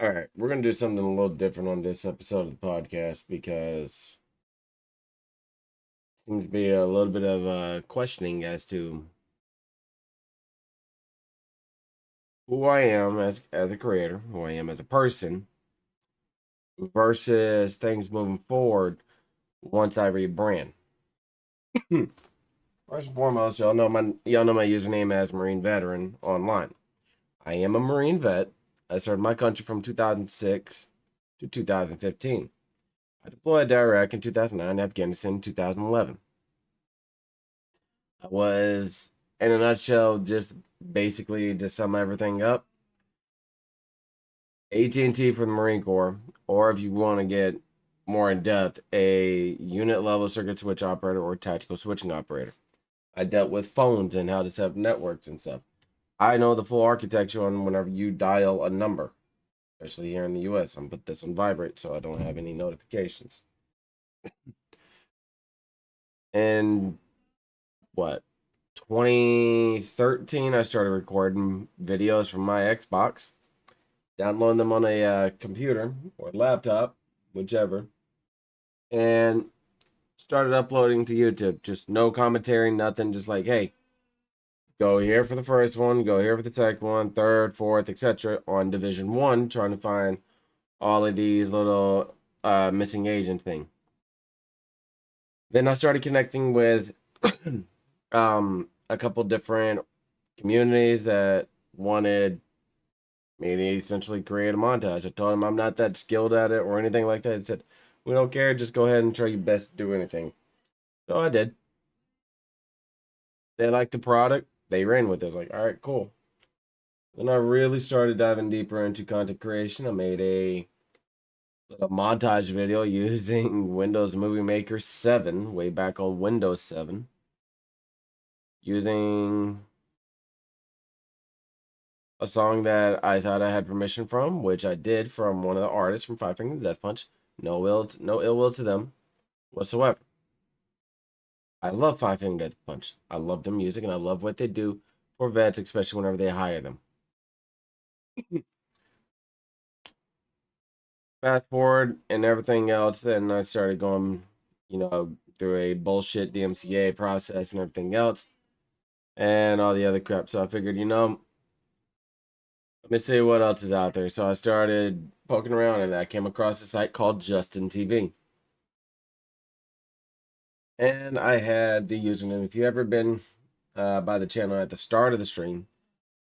All right, we're gonna do something a little different on this episode of the podcast because seems to be a little bit of questioning as to who I am as a creator, who I am as a person, versus things moving forward once I rebrand. First and foremost, y'all know my username as Marine Veteran online. I am a Marine vet. I served my country from 2006 to 2015. I deployed to Iraq in 2009, Afghanistan in 2011. I was, in a nutshell, just basically to sum everything up, AT&T for the Marine Corps, or if you want to get more in depth, a unit level circuit switch operator or tactical switching operator. I dealt with phones and how to set up networks and stuff. I know the full architecture on whenever you dial a number, especially here in the US. I'm put this on vibrate so I don't have any notifications. And what, 2013, I started recording videos from my Xbox, downloading them on a computer or laptop, whichever, and started uploading to YouTube. Just no commentary, nothing. Just like, hey, go here for the first one, go here for the second one, third, fourth, etc. On Division 1, trying to find all of these little missing agent thing. Then I started connecting with a couple different communities that wanted me to essentially create a montage. I told them I'm not that skilled at it or anything like that. They said, we don't care, just go ahead and try your best to do anything. So I did. They liked the product, they ran with it. I was like, all right, cool. Then I really started diving deeper into content creation. I made a montage video using Windows Movie Maker 7, way back on Windows 7, using a song that I thought I had permission from, which I did, from one of the artists from Five Finger Death Punch. No ill will to them whatsoever. I love Five Finger Death Punch. I love their music and I love what they do for vets, especially whenever they hire them. Fast forward and everything else, then I started going, through a bullshit DMCA process and everything else and all the other crap. So I figured, let me see what else is out there. So I started poking around and I came across a site called Justin TV. And I had the username. If you ever been by the channel at the start of the stream,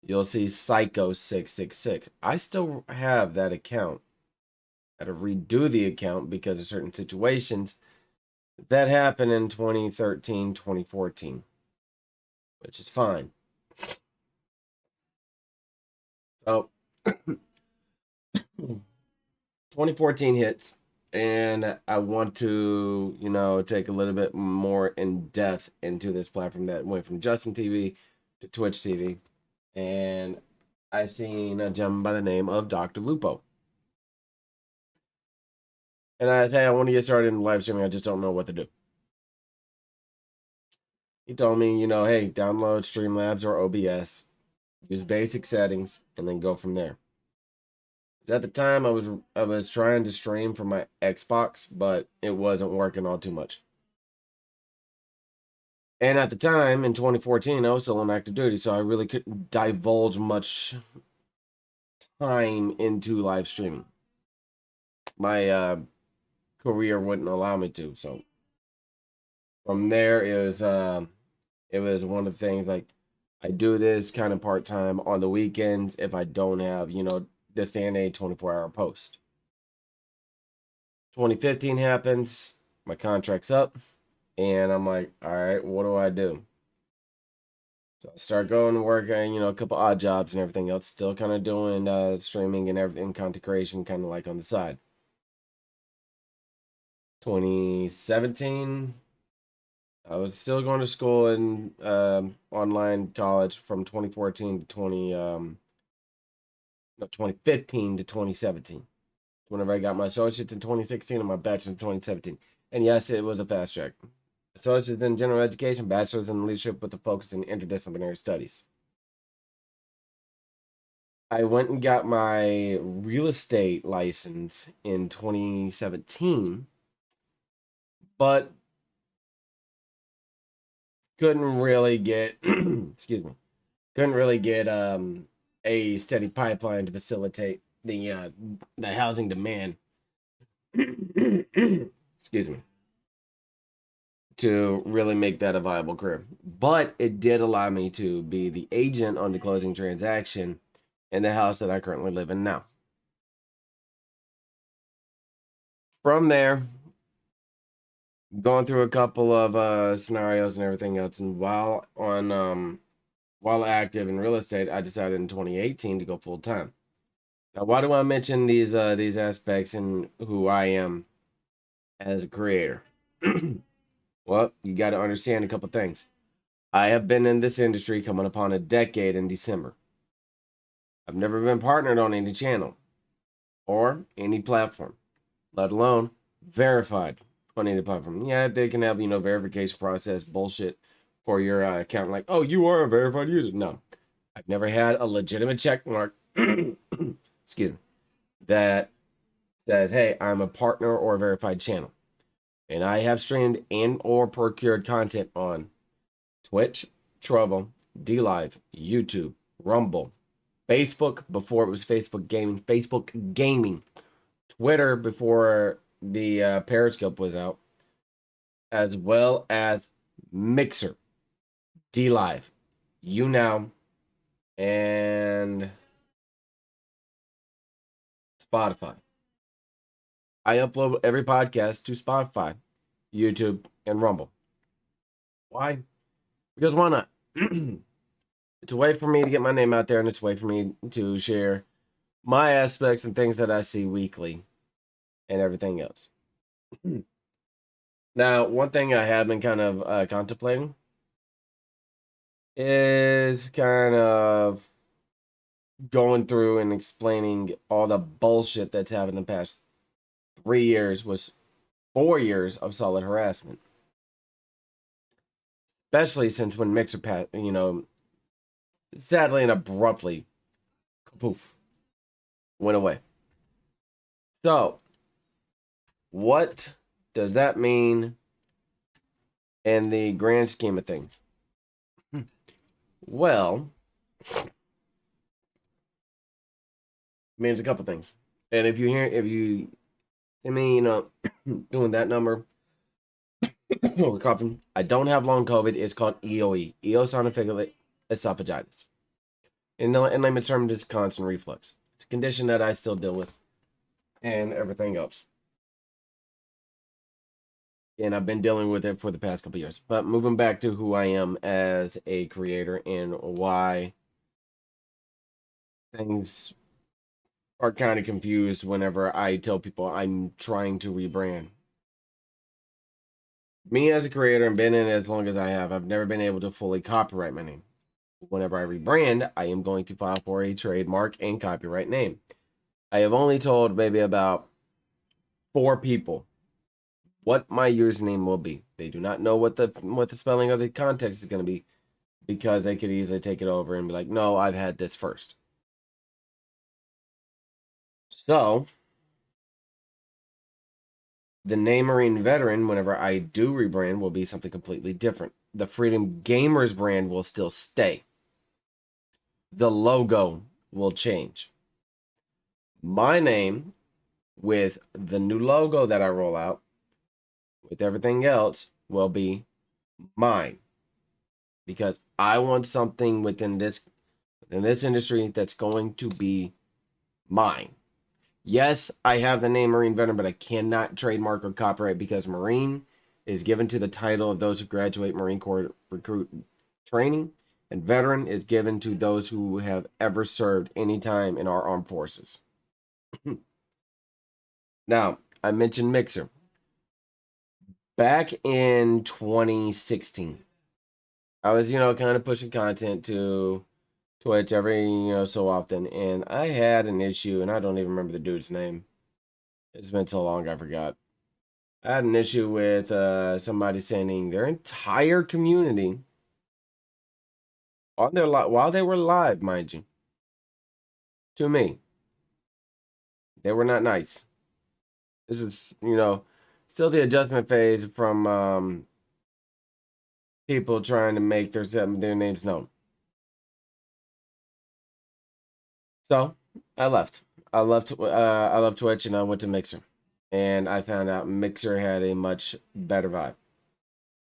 you'll see Psycho666. I still have that account. I had to redo the account because of certain situations that happened in 2013, 2014, which is fine. So 2014 hits, and I want to, take a little bit more in depth into this platform that went from Justin TV to Twitch TV. And I seen a gentleman by the name of Dr. Lupo. And I tell you, I want to get started in live streaming. I just don't know what to do. He told me, hey, download Streamlabs or OBS, use basic settings, and then go from there. At the time, I was trying to stream from my Xbox, but it wasn't working all too much. And at the time, in 2014, I was still on active duty, so I really couldn't divulge much time into live streaming. My career wouldn't allow me to. So from there, it was one of the things, like, I do this kind of part time on the weekends if I don't have, this day and age 24-hour post. 2015 happens, my contract's up, and I'm like, all right, what do I do? So I start going to work, a couple odd jobs and everything else, still kind of doing streaming and everything, content creation, kind of like on the side. 2017, I was still going to school in online college from 2014 to 2015 to 2017. Whenever I got my associates in 2016 and my bachelor's in 2017. And yes, it was a fast track. Associates in general education, bachelor's in leadership with a focus in interdisciplinary studies. I went and got my real estate license in 2017, but couldn't really get excuse me, couldn't really get a steady pipeline to facilitate the housing demand excuse me, to really make that a viable career. But it did allow me to be the agent on the closing transaction in the house that I currently live in now. From there, going through a couple of scenarios and everything else, and while active in real estate, I decided in 2018 to go full time. Now, why do I mention these aspects and who I am as a creator? Well, you got to understand a couple things. I have been in this industry coming upon a decade in December. I've never been partnered on any channel or any platform, let alone verified on any platform. Yeah, they can have, verification process bullshit for your account. Like, oh, you are a verified user. No, I've never had a legitimate check mark, excuse me, that says, hey, I'm a partner or a verified channel. And I have streamed and or procured content on Twitch, Trovo, DLive, YouTube, Rumble, Facebook before it was Facebook Gaming, Twitter before the Periscope was out, as well as Mixer, DLive, YouNow, and Spotify. I upload every podcast to Spotify, YouTube, and Rumble. Why? Because why not? It's a way for me to get my name out there, and it's a way for me to share my aspects and things that I see weekly and everything else. Now, one thing I have been kind of contemplating is kind of going through and explaining all the bullshit that's happened in the past 3 years, was 4 years of solid harassment. Especially since when Mixer sadly and abruptly, poof, went away. So, what does that mean in the grand scheme of things? Well, it means a couple things. And if you see me, doing that number, coughing, I don't have long COVID. It's called EOE, eosinophilic esophagitis. In layman's terms, it's constant reflux. It's a condition that I still deal with and everything else. And I've been dealing with it for the past couple years. But moving back to who I am as a creator and why things are kind of confused whenever I tell people I'm trying to rebrand. Me as a creator and been in it as long as I have, I've never been able to fully copyright my name. Whenever I rebrand, I am going to file for a trademark and copyright name. I have only told maybe about 4 people what my username will be. They do not know what the spelling of the context is going to be, because they could easily take it over and be like, no, I've had this first. So, the name Marine Veteran, whenever I do rebrand, will be something completely different. The Freedom Gamers brand will still stay. The logo will change. My name, with the new logo that I roll out, with everything else, will be mine. Because I want something within this industry that's going to be mine. Yes, I have the name Marine Veteran, but I cannot trademark or copyright, because Marine is given to the title of those who graduate Marine Corps recruit training, and Veteran is given to those who have ever served any time in our armed forces. Now, I mentioned Mixer. Back in 2016, I was, kind of pushing content to Twitch every, so often, and I had an issue, and I don't even remember the dude's name. It's been so long, I forgot. I had an issue with somebody sending their entire community on their while they were live, mind you, to me. They were not nice. This is, still the adjustment phase from people trying to make their names known. So I left. I left Twitch and I went to Mixer, and I found out Mixer had a much better vibe,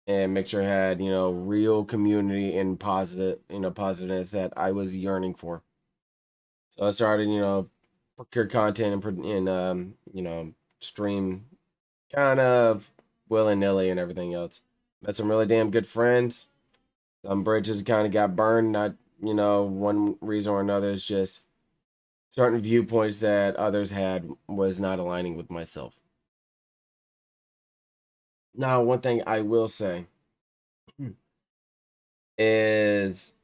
and Mixer had real community and positiveness that I was yearning for. So I started procure content and stream kind of willy nilly and everything else. Met some really damn good friends. Some bridges kind of got burned. Not one reason or another. It's just certain viewpoints that others had was not aligning with myself. Now, one thing I will say is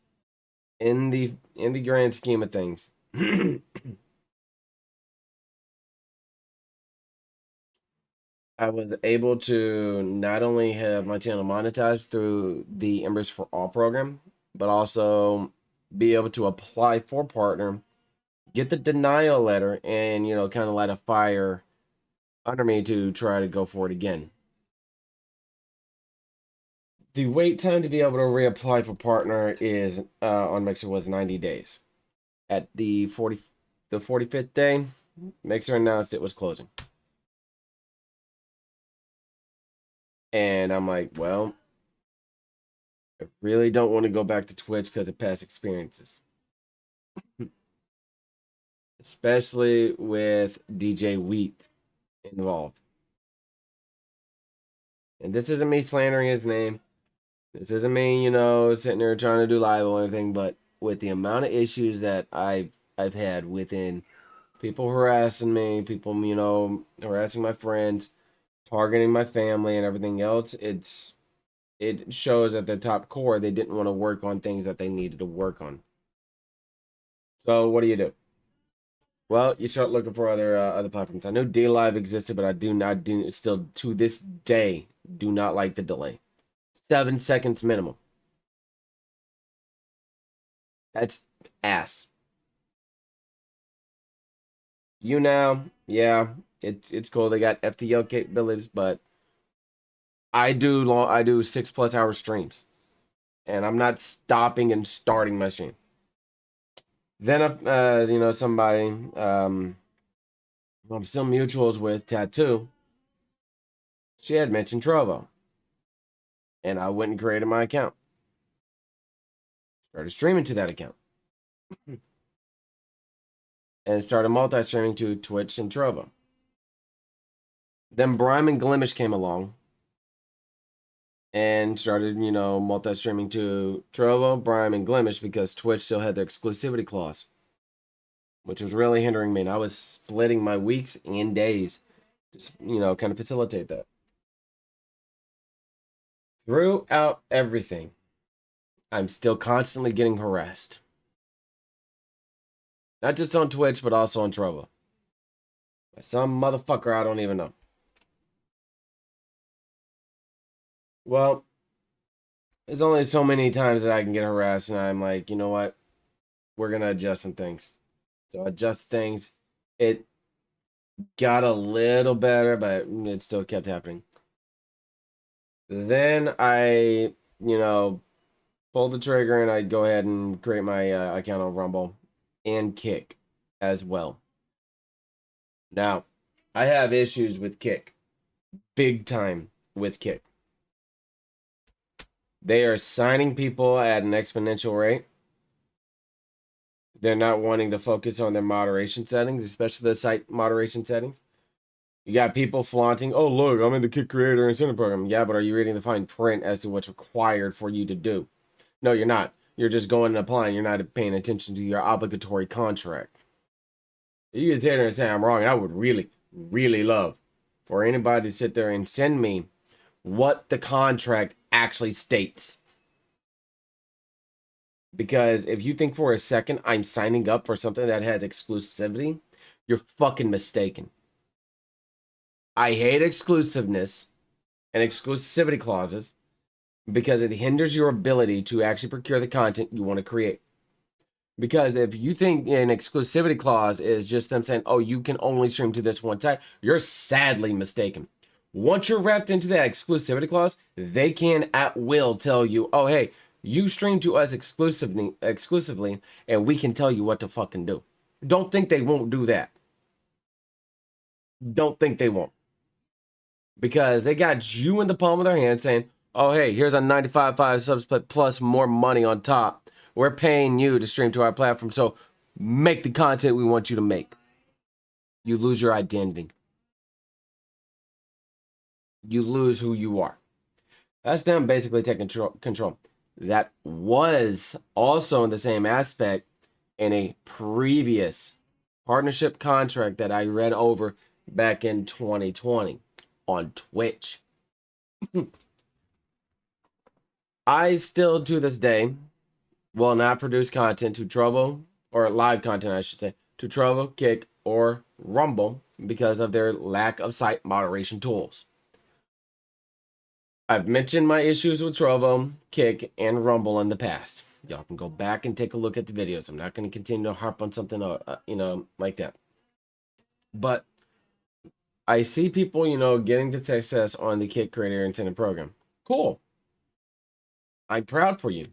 in the grand scheme of things, I was able to not only have my channel monetized through the Embers for All program, but also be able to apply for partner, get the denial letter, and kind of light a fire under me to try to go for it again. The wait time to be able to reapply for partner is on Mixer was 90 days. At the 45th day, Mixer announced it was closing. And I'm like, well, I really don't want to go back to Twitch because of past experiences. Especially with DJ Wheat involved. And this isn't me slandering his name. This isn't me, sitting there trying to do live or anything, but with the amount of issues that I've had within people harassing me, people, harassing my friends, targeting my family and everything else, it shows at the top core they didn't want to work on things that they needed to work on. So what do? Well, you start looking for other platforms. I know D Live existed, but I do still to this day do not like the delay. 7 seconds minimum. That's ass. Now, yeah, it's cool. They got FTL capabilities, but I do 6+ hour streams, and I'm not stopping and starting my stream. Then somebody I'm still mutuals with Tattoo. She had mentioned Trovo, and I went and created my account. Started streaming to that account, and started multi-streaming to Twitch and Trovo. Then Brime and Glimish came along and started, multi-streaming to Trovo, Brime, and Glimish because Twitch still had their exclusivity clause, which was really hindering me. And I was splitting my weeks and days, just, kind of facilitate that. Throughout everything, I'm still constantly getting harassed. Not just on Twitch, but also on Trovo. By some motherfucker I don't even know. Well, there's only so many times that I can get harassed, and I'm like, you know what? We're going to adjust some things. So adjust things. It got a little better, but it still kept happening. Then I, pull the trigger and I go ahead and create my account on Rumble and Kick as well. Now, I have issues with Kick. Big time with Kick. They are signing people at an exponential rate. They're not wanting to focus on their moderation settings, especially the site moderation settings. You got people flaunting, oh, look, I'm in the Kick Creator Incentive Program. Yeah, but are you reading the fine print as to what's required for you to do? No, you're not. You're just going and applying. You're not paying attention to your obligatory contract. You can sit there and say I'm wrong, and I would really, really love for anybody to sit there and send me what the contract actually states. Because if you think for a second I'm signing up for something that has exclusivity, you're fucking mistaken. I hate exclusiveness and exclusivity clauses, because it hinders your ability to actually procure the content you want to create. Because if you think an exclusivity clause is just them saying, oh, you can only stream to this one site, you're sadly mistaken. Once you're wrapped into that exclusivity clause, they can at will tell you, oh, hey, you stream to us exclusively, and we can tell you what to fucking do. Don't think they won't do that. Don't think they won't. Because they got you in the palm of their hand saying, oh, hey, here's a 95.5 subsplit plus more money on top. We're paying you to stream to our platform, so make the content we want you to make. You lose your identity. You lose who you are. That's them basically taking control. That was also in the same aspect in a previous partnership contract that I read over back in 2020 on Twitch. I still, to this day, will not produce content to Trovo, or live content, I should say, to Trovo, Kick, or Rumble because of their lack of site moderation tools. I've mentioned my issues with Trovo, Kick, and Rumble in the past. Y'all can go back and take a look at the videos. I'm not going to continue to harp on something, like that. But I see people, getting to success on the Kick Creator Incentive Program. Cool. I'm proud for you.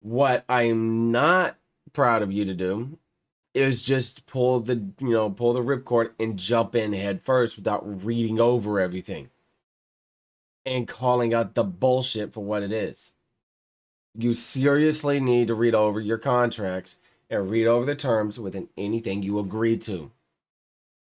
What I'm not proud of you to do is just pull the ripcord and jump in head first without reading over everything and calling out the bullshit for what it is. You seriously need to read over your contracts and read over the terms within anything you agree to.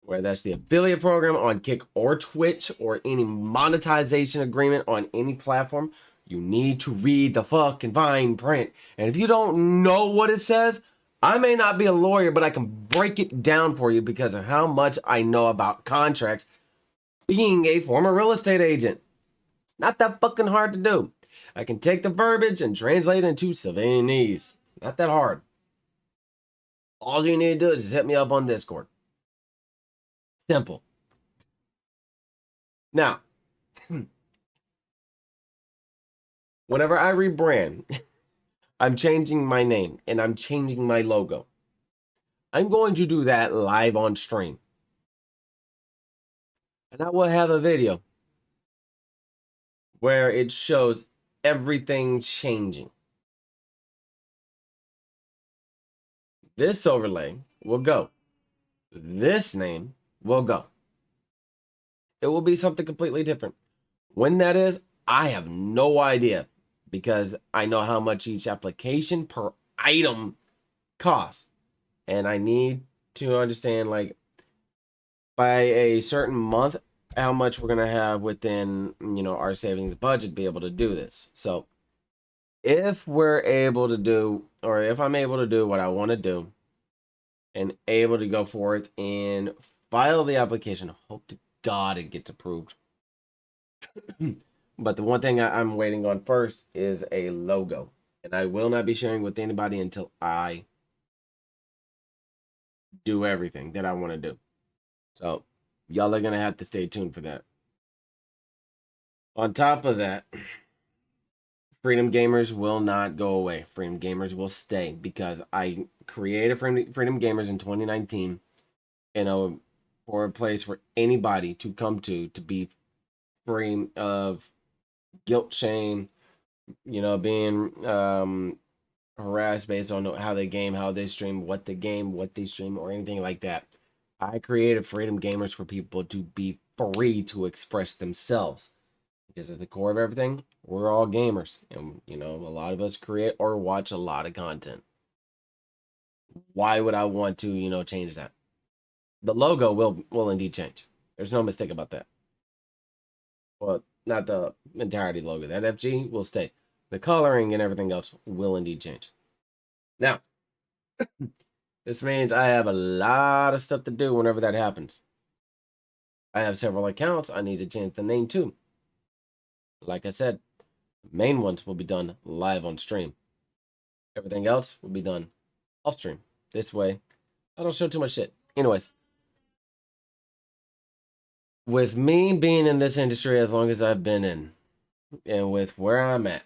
Whether that's the affiliate program on Kick or Twitch or any monetization agreement on any platform, you need to read the fucking fine print. And if you don't know what it says, I may not be a lawyer, but I can break it down for you because of how much I know about contracts being a former real estate agent. Not that fucking hard to do. I can take the verbiage and translate it into Savannese. Not that hard. All you need to do is just hit me up on Discord. Simple. Now, whenever I rebrand, I'm changing my name and I'm changing my logo. I'm going to do that live on stream. And I will have a video where it shows everything changing. This overlay will go. This name will go. It will be something completely different. When that is, I have no idea because I know how much each application per item costs. And I need to understand, like, by a certain month, how much we're going to have within, our savings budget to be able to do this. So if we're able to do, or if I'm able to do what I want to do and able to go forth and file the application, hope to God it gets approved. But the one thing I'm waiting on first is a logo. And I will not be sharing with anybody until I do everything that I want to do. So y'all are going to have to stay tuned for that. On top of that, Freedom Gamers will not go away. Freedom Gamers will stay because I created Freedom Gamers in 2019, for a place for anybody to come to be free of guilt, shame, being harassed based on how they game, how they stream, what they stream, or anything like that. I created Freedom Gamers for people to be free to express themselves. Because at the core of everything, we're all gamers. And, a lot of us create or watch a lot of content. Why would I want to, change that? The logo will indeed change. There's no mistake about that. Well, not the entirety logo. That FG will stay. The coloring and everything else will indeed change. Now, this means I have a lot of stuff to do whenever that happens. I have several accounts I need to change the name to. Like I said, main ones will be done live on stream. Everything else will be done off stream. This way, I don't show too much shit. Anyways, with me being in this industry as long as I've been in, and with where I'm at,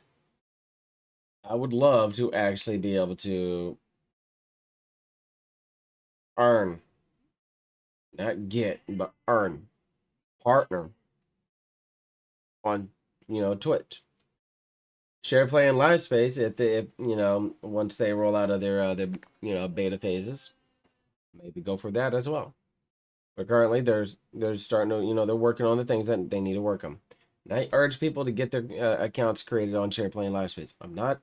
I would love to actually be able to earn, not get, but earn, partner on, Twitch. Share play and Livespace if once they roll out of their beta phases, maybe go for that as well. But currently they're starting to they're working on the things that they need to work on. And I urge people to get their accounts created on Share play and Livespace. I'm not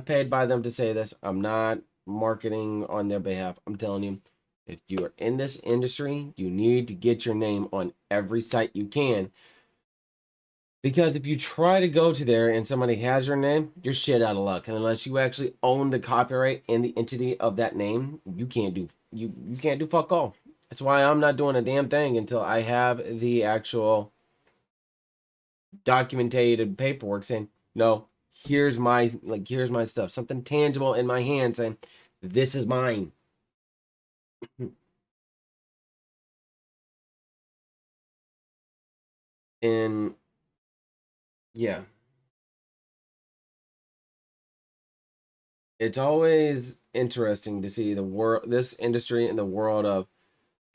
paid by them to say this. I'm not marketing on their behalf. I'm telling you, if you are in this industry, you need to get your name on every site you can. Because if you try to go to there and somebody has your name, you're shit out of luck. And unless you actually own the copyright and the entity of that name, you can't do fuck all. That's why I'm not doing a damn thing until I have the actual documented paperwork saying, no, here's my stuff. Something tangible in my hand saying, this is mine. And yeah, it's always interesting to see this industry in the world of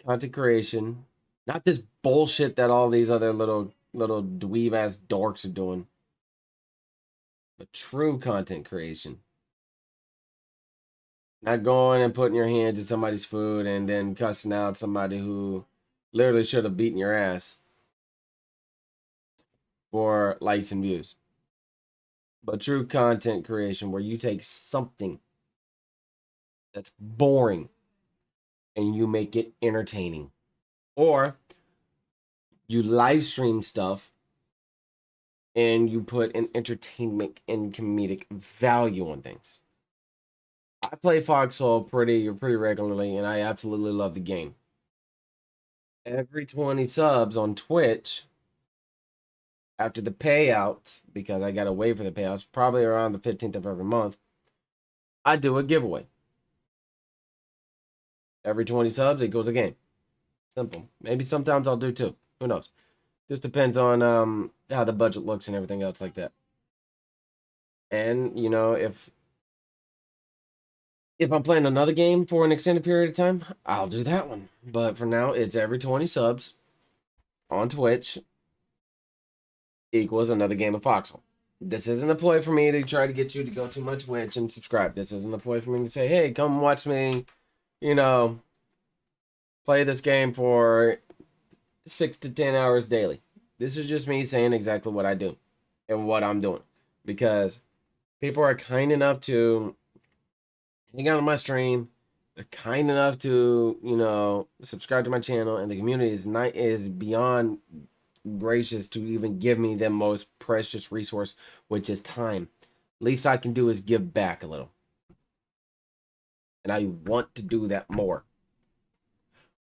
content creation, not this bullshit that all these other little dweeb ass dorks are doing, but true content creation. Not going and putting your hands in somebody's food and then cussing out somebody who literally should have beaten your ass for likes and views. But true content creation where you take something that's boring and you make it entertaining. Or you live stream stuff and you put an entertainment and comedic value on things. I play Foxhole pretty regularly, and I absolutely love the game. Every 20 subs on Twitch, after the payouts, because I gotta wait for the payouts, probably around the 15th of every month, I do a giveaway. Every 20 subs, it goes a game. Simple. Maybe sometimes I'll do two. Who knows? Just depends on how the budget looks and everything else like that. And if I'm playing another game for an extended period of time, I'll do that one. But for now, it's every 20 subs on Twitch equals another game of Foxhole. This isn't a ploy for me to try to get you to go to my Twitch and subscribe. This isn't a ploy for me to say, hey, come watch me, play this game for 6 to 10 hours daily. This is just me saying exactly what I do and what I'm doing. Because people are kind enough to hang out on my stream. They're kind enough to, subscribe to my channel, and the community is beyond gracious to even give me the most precious resource, which is time. Least I can do is give back a little. And I want to do that more.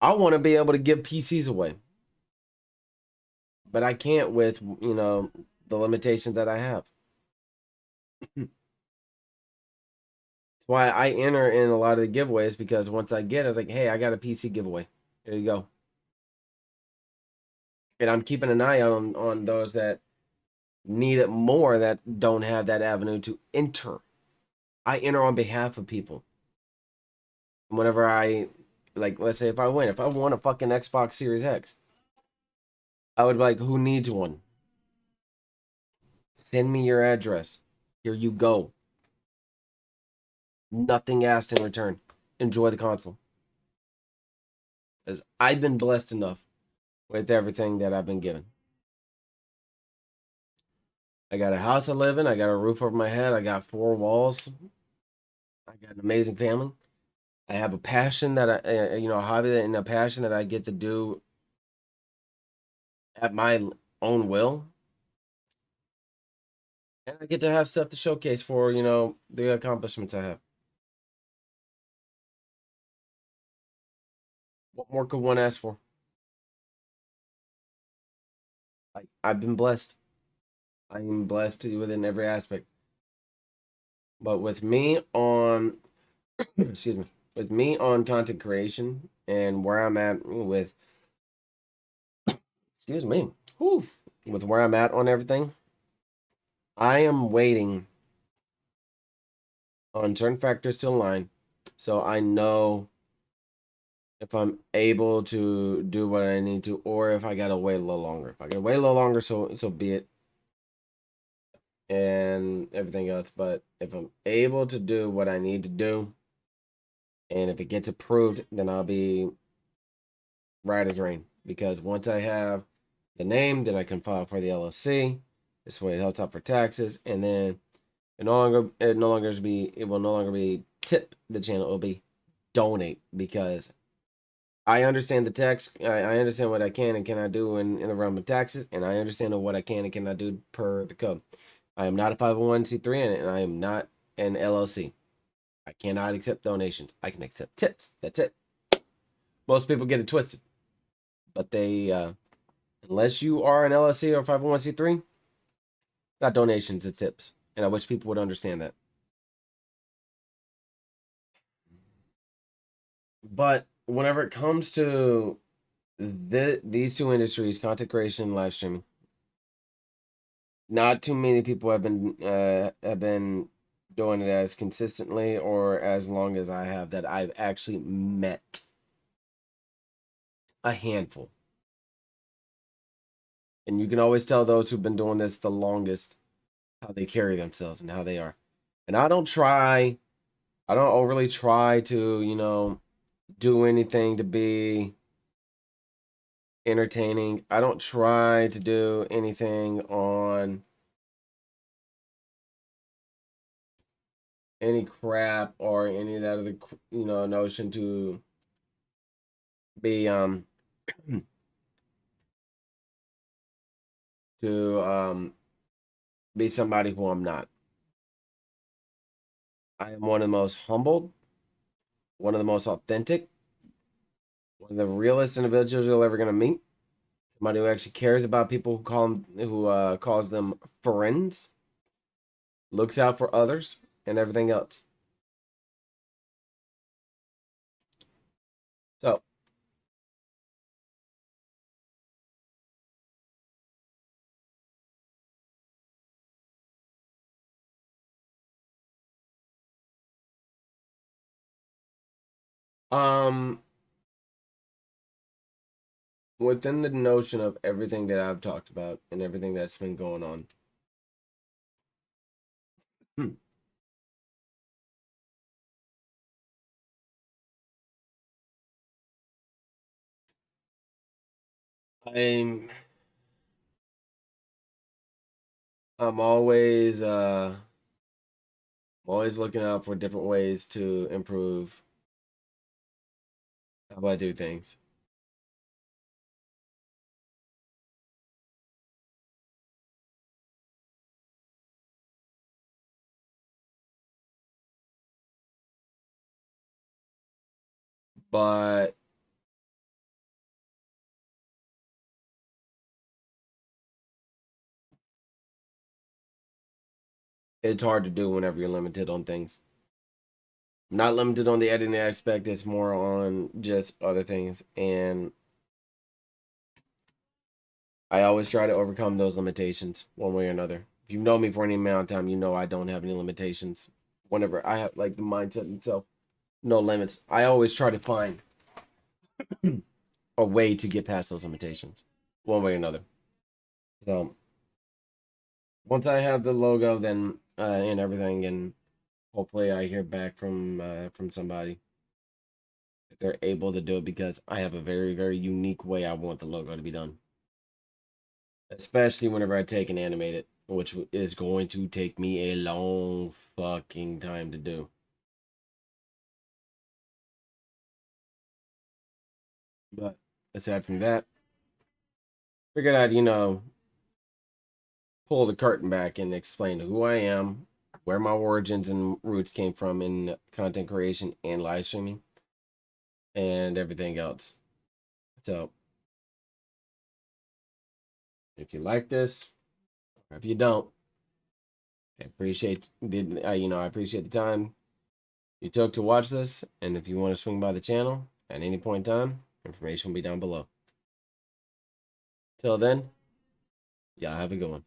I want to be able to give PCs away. But I can't with, the limitations that I have. That's why I enter in a lot of the giveaways, because once I get it, I was like, hey, I got a PC giveaway. There you go. And I'm keeping an eye out on those that need it more, that don't have that avenue to enter. I enter on behalf of people. Whenever let's say if I won a fucking Xbox Series X, I would be like, who needs one? Send me your address. Here you go. Nothing asked in return. Enjoy the console. Because I've been blessed enough with everything that I've been given. I got a house I live in. I got a roof over my head. I got 4 walls. I got an amazing family. I have a passion that a hobby and a passion that I get to do at my own will. And I get to have stuff to showcase for, the accomplishments I have. What more could one ask for? I've been blessed. I am blessed within every aspect. But with me on, excuse me, with me on content creation and where I'm at with, excuse me, whew, with where I'm at on everything, I am waiting on certain factors to align, so I know if I'm able to do what I need to, or if I gotta wait a little longer. If I gotta wait a little longer, so be it, and everything else. But if I'm able to do what I need to do, and if it gets approved, then I'll be right as rain. Because once I have the name, then I can file for the LLC. This way, it helps out for taxes, and then it will no longer be tip the channel. It will be donate, because I understand the tax. I understand what I can and cannot do in the realm of taxes, and I understand what I can and cannot do per the code. I am not a 501c3, and I am not an LLC. I cannot accept donations. I can accept tips. That's it. Most people get it twisted, but they, unless you are an LLC or 501c3, it's not donations, it's tips. And I wish people would understand that. But whenever it comes to these two industries, content creation and live streaming, not too many people have been doing it as consistently or as long as I have, that I've actually met. A handful. And you can always tell those who've been doing this the longest how they carry themselves and how they are. And I don't overly try to, do anything to be entertaining. I don't try to do anything on any crap or any of that other, notion to be to be somebody who I'm not. I am one of the most humbled, one of the most authentic, one of the realest individuals you're ever gonna meet. Somebody who actually cares about people, who calls them friends, looks out for others, and everything else. So, um, within the notion of everything that I've talked about and everything that's been going on, hmm, I'm I'm always looking out for different ways to improve how I do things. But it's hard to do whenever you're limited on things. I'm not limited on the editing aspect, it's more on just other things. And I always try to overcome those limitations one way or another. If you know me for any amount of time, you know I don't have any limitations. Whenever I have like the mindset itself, no limits. I always try to find a way to get past those limitations, one way or another. So once I have the logo, then and everything, and hopefully I hear back from somebody if they're able to do it, because I have a very very unique way I want the logo to be done. Especially whenever I take and animate it, which is going to take me a long fucking time to do. But aside from that, figured I'd, pull the curtain back and explain who I am, where my origins and roots came from in content creation and live streaming, and everything else. So, if you like this, or if you don't, I appreciate the time you took to watch this, and if you want to swing by the channel at any point in time, information will be down below. Till then, y'all have a good one.